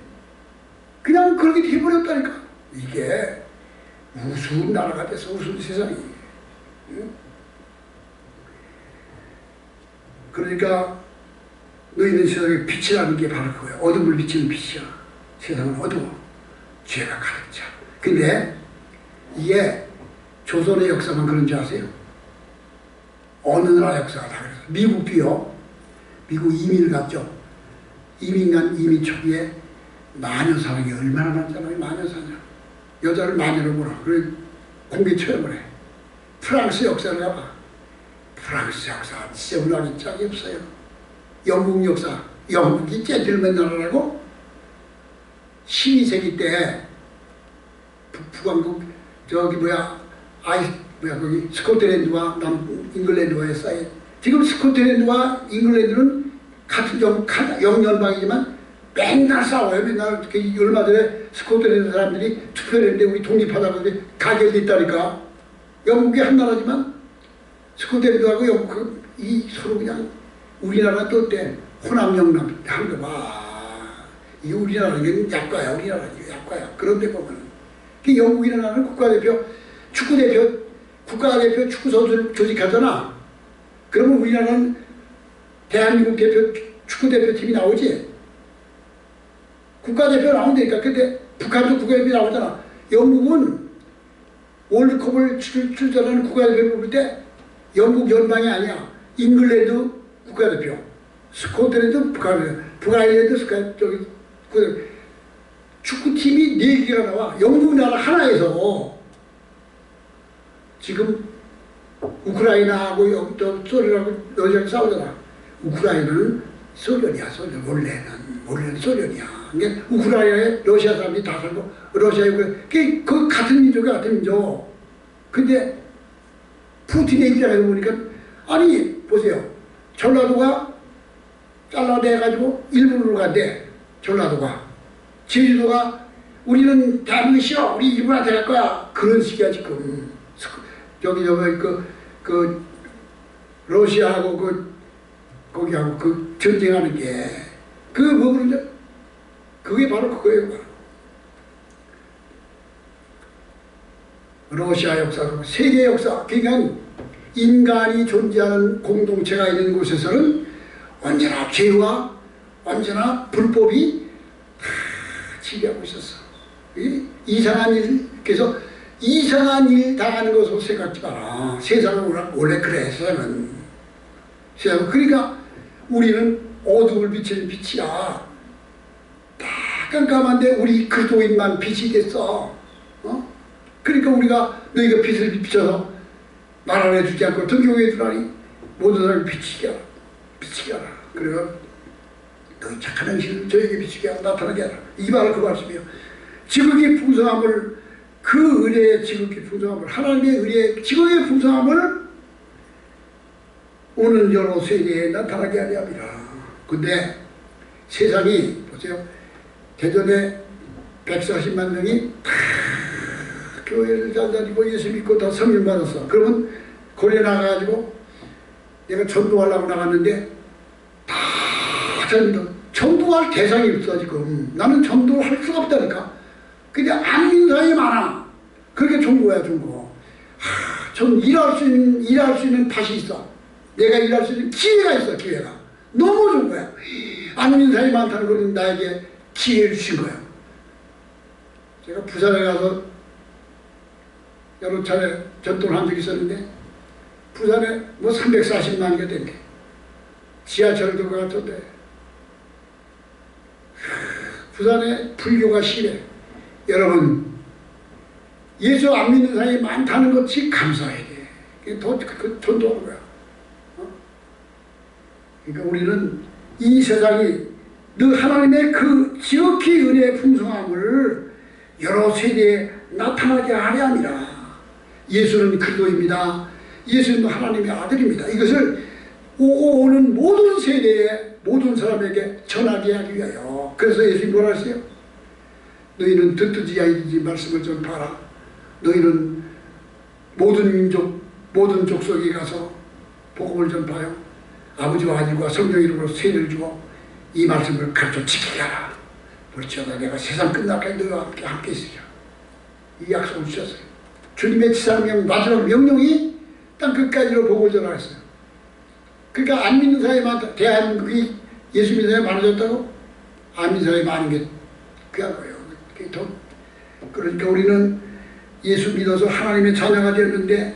그냥 그렇게 돼버렸다니까. 이게 우스운 나라가 돼서 우스운 세상이. 그러니까 너희는 세상에 빛이라는 게 바로 그거야. 어둠을 비치는 빛이야. 세상은 어두워. 죄가 가득 차. 근데 이게 조선의 역사만 그런 줄 아세요? 어느 나라 역사가 다 그래서. 미국도요. 미국 이민을 갔죠. 이민 초기에 마녀사랑이 얼마나 많잖아요. 마녀사랑. 여자를 마녀로 보라. 그래 공개 처형을 해. 프랑스 역사를 가봐. 프랑스 역사 진짜 우리나라에 짝이 없어요. 영국 역사. 영국이 젠틀맨 나라라고 12세기 때 북왕국 거기 스코틀랜드와 잉글랜드와의 사이. 지금 스코틀랜드와 잉글랜드는 같은 영연방이지만 맨날 싸워요. 맨날 얼마 전에 스코틀랜드 사람들이 투표를 했는데 우리 독립하자고 가결됐다니까. 영국이 한 나라지만 스코틀랜드하고 영국이 서로 그냥 우리나라 또 어때? 호남영남 한 거 봐. 이 우리나라는 약과야. 우리나라는 약과야. 그런데 보면 그 영국이라는 국가대표 축구 선수를 조직하잖아. 그러면 우리나라는 대한민국 축구대표팀이 나오지. 국가대표 나온다니까. 근데 북한도 국가대표 나오잖아. 영국은 월드컵을 출전하는 국가대표를 뽑을 때 영국 연방이 아니야. 잉글랜드 국가대표, 스코틀랜드 북아일랜드 국가대표. 축구팀이 4개가 나와. 영국 나라 하나에서 지금 우크라이나하고 소련하고 러시아가 싸우잖아. 우크라이나는 소련이야. 원래는 소련이야. 그러니까 우크라이나에 러시아 사람들이 다 살고 러시아에 그 같은 민족이야. 같은 민족. 근데 푸틴의 입장에서 보니까 아니 보세요. 전라도가 잘라내가지고 일본으로 간대. 전라도가. 제주도가 우리는 대한민국 싫어. 우리 일본한테 갈 거야. 그런 식이야 지금. 저기 러시아하고 거기하고 전쟁하는 게 뭐 그러냐? 그게 바로 그거예요. 러시아 역사, 세계 역사. 그러니까 인간이 존재하는 공동체가 있는 곳에서는 언제나 죄와 언제나 불법이 지배하고 있었어. 이상한 일, 그래서 이상한 일 당하는 것으로 생각하지 마라. 세상은 원래 그래. 세상은. 그러니까 우리는 어둠을 비치는 빛이야. 다 깜깜한데 우리 그리스도인만 빛이 됐어. 그러니까 우리가 너희가 빛을 비춰서 나라를 주지 않고 등교해 주라니 모든 사람을 비치게 하라. 그리고 너희 착한 행실을 저에게 비치게 하라. 나타나게 하라. 이 말은 그 말씀이에요. 지극히 풍성함을, 그 은혜의 지극히 풍성함을, 하나님의 은혜의 지극히 풍성함을 오는 여러 세대에 나타나게 하려 합니다. 근데 세상이 보세요. 대전에 140만 명이 다 교회를 잘 다니고 예수 믿고 다 성령 받았어. 그러면 거리에 나가가지고 내가 전도하려고 나갔는데 다 전도할 대상이 없어 지금. 나는 전도할 수가 없다니까. 근데 안 믿는 사람이 많아. 그렇게 좋은 거야, 좋은 거. 전 일할 수 있는 밭이 있어. 내가 일할 수 있는 기회가 있어, 기회가. 너무 좋은 거야. 안 믿는 사람이 많다는 것은 나에게 기회를 주신 거야. 제가 부산에 가서 여러 차례 전도를 한 적이 있었는데 부산에 뭐 340만 개 된대. 지하철도 같은데 부산에 불교가 심해. 여러분 예수 안 믿는 사람이 많다는 것이 감사해야 돼. 전도하는 거야. 그러니까 우리는 이 세상이 너 하나님의 그 지극히 은혜의 풍성함을 여러 세대에 나타나게 하려 합니다. 예수는 그리스도입니다. 예수는 하나님의 아들입니다. 이것을 오는 모든 세대에 모든 사람에게 전하게 하기 위하여. 그래서 예수님이 뭐라 했어요? 너희는 듣든지 아니든지 말씀을 전파하라. 너희는 모든 민족 모든 족속에 가서 복음을 전파하여 아버지와 아들과 성령 이름으로 세례를 주고 이 말씀을 가르쳐 지키게 하라. 볼지어다 내가 세상 끝날까지 너희와 함께 있으리라. 이 약속을 주셨어요. 주님의 지상명 마지막 명령이 땅 끝까지로 복음을 전하였어요. 그러니까 안 믿는 사람이 많다. 대한민국이 예수 믿는 사람이 많아졌다고? 안 믿는 사람이 많은 게 그야 뭐예요. 그러니까 우리는 예수 믿어서 하나님의 자녀가 되었는데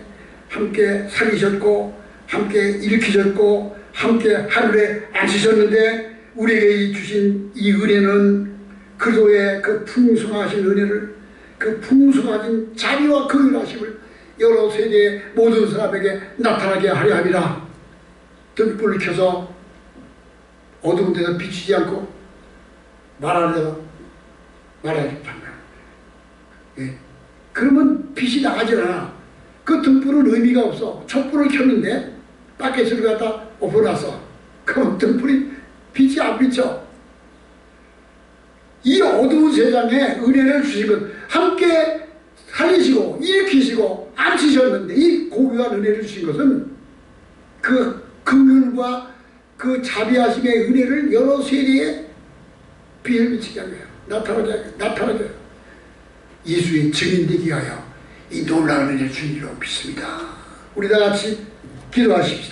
함께 살리셨고 함께 일으키셨고 함께 하늘에 앉히셨는데 우리에게 주신 이 은혜는 그리스도의 그 풍성하신 은혜를 그 풍성하신 자비와 긍휼하심을 여러 세대의 모든 사람에게 나타나게 하려 함이라. 등불을 켜서 어두운 데서 비추지 않고 말하려다 말하겠다. 예. 그러면 빛이 나가질 않아. 그 등불은 의미가 없어. 촛불을 켰는데 바켓을 갖다 엎어놨어. 그럼 등불이 빛이 안 비쳐. 이 어두운 세상에 은혜를 주시면 함께 살리시고 일으키시고 앉히셨는데 이 고귀한 은혜를 주신 것은 그 긍휼과 그 자비하심의 은혜를 여러 세대에 비를 미치게 하며 나타나게 하여 예수의 증인되게 하여 이 놀라운 은혜를 주님으로 믿습니다. 우리 다 같이 기도하십시다.